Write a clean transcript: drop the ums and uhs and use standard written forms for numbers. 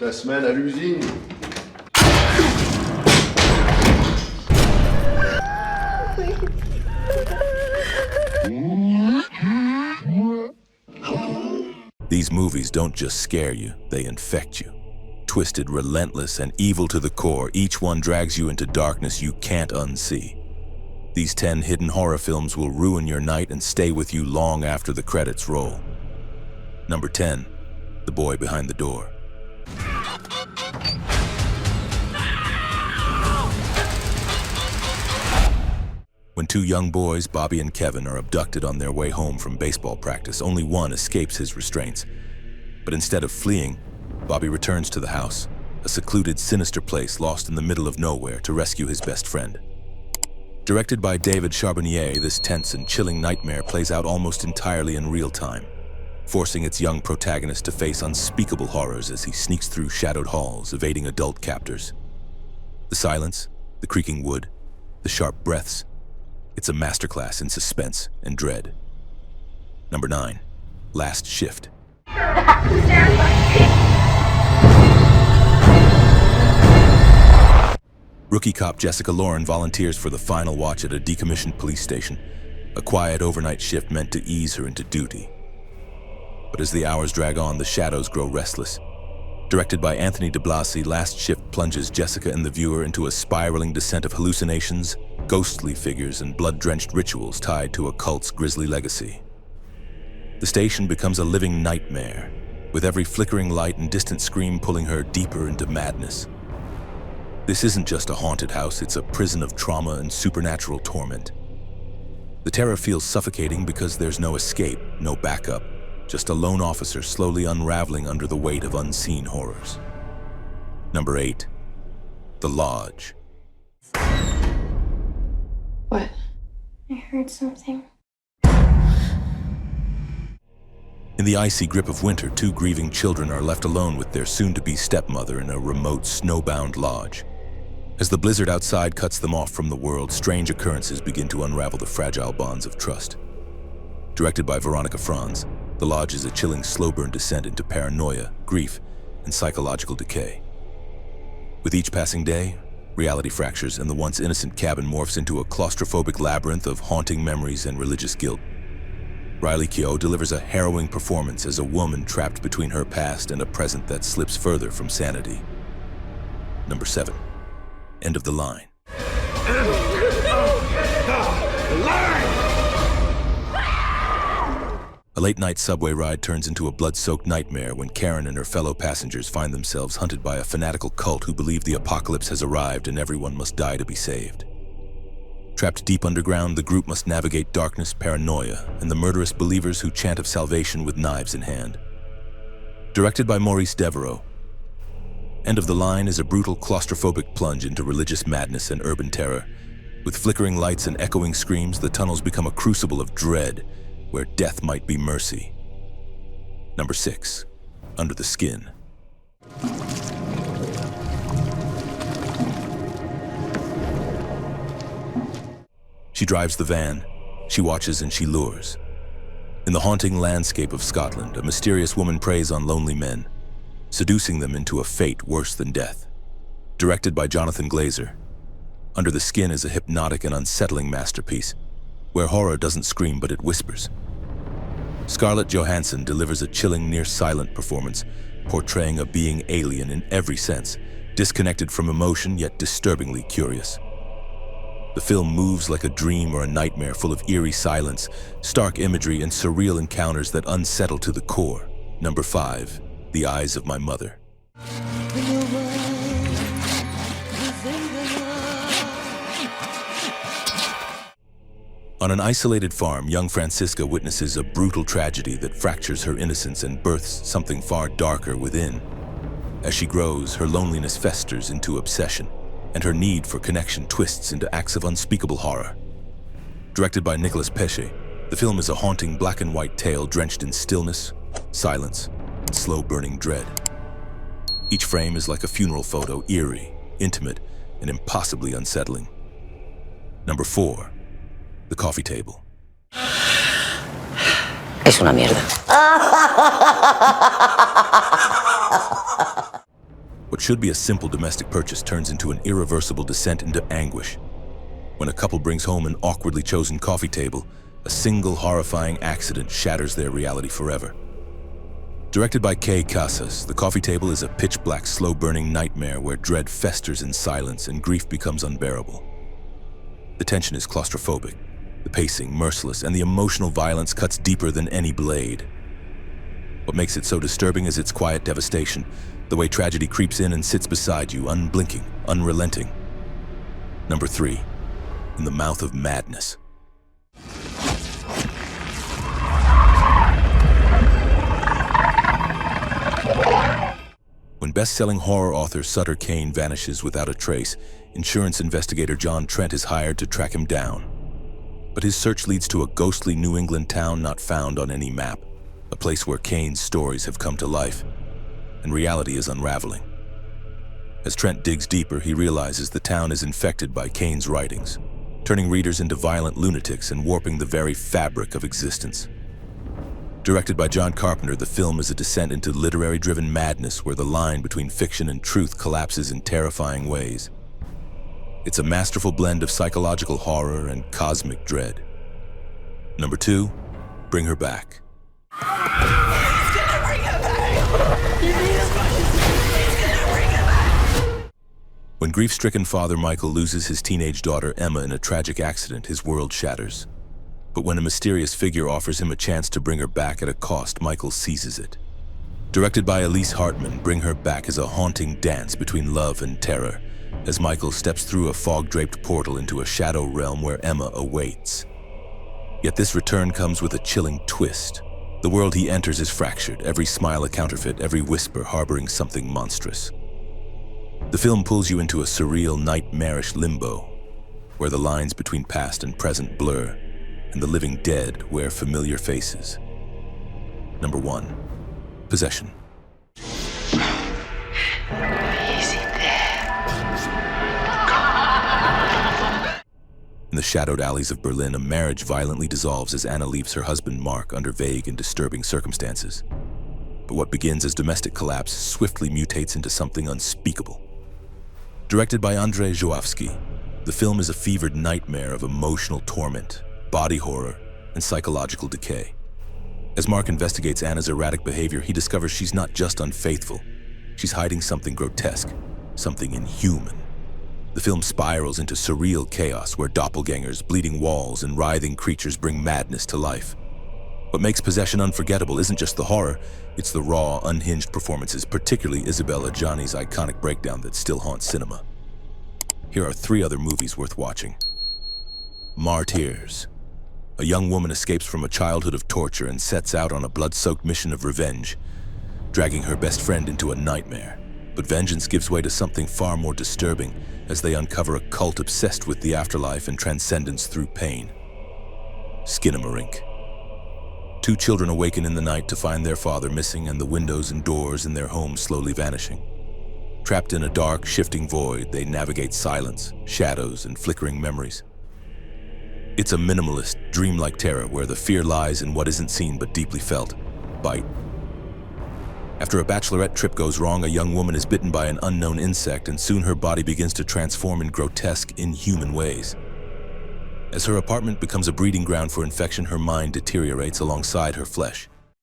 Ta semaine à l'usine. These movies don't just scare you, they infect you. Twisted, relentless, and evil to the core, each one drags you into darkness you can't unsee. These 10 hidden horror films will ruin your night and stay with you long after the credits roll. Number 10, The Boy Behind the Door. When two young boys, Bobby and Kevin, are abducted on their way home from baseball practice, only one escapes his restraints. But instead of fleeing, Bobby returns to the house, a secluded, sinister place lost in the middle of nowhere, to rescue his best friend. Directed by David Charbonnier, this tense and chilling nightmare plays out almost entirely in real time, forcing its young protagonist to face unspeakable horrors as he sneaks through shadowed halls, evading adult captors. The silence, the creaking wood, the sharp breaths. It's a masterclass in suspense and dread. Number 9, Last Shift. Rookie cop Jessica Lauren volunteers for the final watch at a decommissioned police station, a quiet overnight shift meant to ease her into duty. But as the hours drag on, the shadows grow restless. Directed by Anthony de Blasi, Last Shift plunges Jessica and the viewer into a spiraling descent of hallucinations, ghostly figures, and blood-drenched rituals tied to a cult's grisly legacy. The station becomes a living nightmare, with every flickering light and distant scream pulling her deeper into madness. This isn't just a haunted house, it's a prison of trauma and supernatural torment. The terror feels suffocating because there's no escape, no backup, just a lone officer slowly unraveling under the weight of unseen horrors. Number 8, The Lodge. What? I heard something. In the icy grip of winter, two grieving children are left alone with their soon-to-be stepmother in a remote, snowbound lodge. As the blizzard outside cuts them off from the world, strange occurrences begin to unravel the fragile bonds of trust. Directed by Veronica Franz, The Lodge is a chilling, slow-burn descent into paranoia, grief, and psychological decay. With each passing day, reality fractures and the once innocent cabin morphs into a claustrophobic labyrinth of haunting memories and religious guilt. Riley Keough delivers a harrowing performance as a woman trapped between her past and a present that slips further from sanity. Number 7, End of the Line. A late-night subway ride turns into a blood-soaked nightmare when Karen and her fellow passengers find themselves hunted by a fanatical cult who believe the apocalypse has arrived and everyone must die to be saved. Trapped deep underground, the group must navigate darkness, paranoia, and the murderous believers who chant of salvation with knives in hand. Directed by Maurice Devereaux, End of the Line is a brutal, claustrophobic plunge into religious madness and urban terror. With flickering lights and echoing screams, the tunnels become a crucible of dread, where death might be mercy. Number 6, Under the Skin. She drives the van, she watches and she lures. In the haunting landscape of Scotland, a mysterious woman preys on lonely men, seducing them into a fate worse than death. Directed by Jonathan Glazer, Under the Skin is a hypnotic and unsettling masterpiece, where horror doesn't scream but it whispers. Scarlett Johansson delivers a chilling, near-silent performance, portraying a being alien in every sense, disconnected from emotion yet disturbingly curious. The film moves like a dream or a nightmare, full of eerie silence, stark imagery, and surreal encounters that unsettle to the core. Number 5, The Eyes of My Mother. On an isolated farm, young Francisca witnesses a brutal tragedy that fractures her innocence and births something far darker within. As she grows, her loneliness festers into obsession, and her need for connection twists into acts of unspeakable horror. Directed by Nicolas Pesce, the film is a haunting black and white tale drenched in stillness, silence, and slow-burning dread. Each frame is like a funeral photo, eerie, intimate, and impossibly unsettling. Number 4, The Coffee Table. Es una mierda. What should be a simple domestic purchase turns into an irreversible descent into anguish. When a couple brings home an awkwardly chosen coffee table, a single horrifying accident shatters their reality forever. Directed by Kay Casas, The Coffee Table is a pitch-black, slow-burning nightmare where dread festers in silence and grief becomes unbearable. The tension is claustrophobic, the pacing merciless, and the emotional violence cuts deeper than any blade. What makes it so disturbing is its quiet devastation, the way tragedy creeps in and sits beside you, unblinking, unrelenting. Number 3, In the Mouth of Madness. When best-selling horror author Sutter Kane vanishes without a trace, insurance investigator John Trent is hired to track him down. But his search leads to a ghostly New England town not found on any map, a place where Kane's stories have come to life, and reality is unraveling. As Trent digs deeper, he realizes the town is infected by Kane's writings, turning readers into violent lunatics and warping the very fabric of existence. Directed by John Carpenter, the film is a descent into literary-driven madness where the line between fiction and truth collapses in terrifying ways. It's a masterful blend of psychological horror and cosmic dread. Number 2, Bring Her Back. He's gonna bring her back! You need He's gonna bring her back! When grief-stricken father Michael loses his teenage daughter Emma in a tragic accident, his world shatters. But when a mysterious figure offers him a chance to bring her back at a cost, Michael seizes it. Directed by Elise Hartman, Bring Her Back is a haunting dance between love and terror, as Michael steps through a fog-draped portal into a shadow realm where Emma awaits. Yet this return comes with a chilling twist. The world he enters is fractured, every smile a counterfeit, every whisper harboring something monstrous. The film pulls you into a surreal, nightmarish limbo, where the lines between past and present blur, and the living dead wear familiar faces. Number 1, Possession. Is he there? In the shadowed alleys of Berlin, a marriage violently dissolves as Anna leaves her husband Mark under vague and disturbing circumstances. But what begins as domestic collapse swiftly mutates into something unspeakable. Directed by Andrzej Żuławski, the film is a fevered nightmare of emotional torment, body horror, and psychological decay. As Mark investigates Anna's erratic behavior, he discovers she's not just unfaithful. She's hiding something grotesque, something inhuman. The film spirals into surreal chaos where doppelgangers, bleeding walls, and writhing creatures bring madness to life. What makes Possession unforgettable isn't just the horror, it's the raw, unhinged performances, particularly Isabelle Adjani's iconic breakdown that still haunts cinema. Here are 3 other movies worth watching. Martyrs. A young woman escapes from a childhood of torture and sets out on a blood-soaked mission of revenge, dragging her best friend into a nightmare. But vengeance gives way to something far more disturbing as they uncover a cult obsessed with the afterlife and transcendence through pain. Skinamarink. 2 children awaken in the night to find their father missing and the windows and doors in their home slowly vanishing. Trapped in a dark, shifting void, they navigate silence, shadows, and flickering memories. It's a minimalist, dreamlike terror where the fear lies in what isn't seen but deeply felt. Bite. After a bachelorette trip goes wrong, a young woman is bitten by an unknown insect, and soon her body begins to transform in grotesque, inhuman ways. As her apartment becomes a breeding ground for infection, her mind deteriorates alongside her flesh.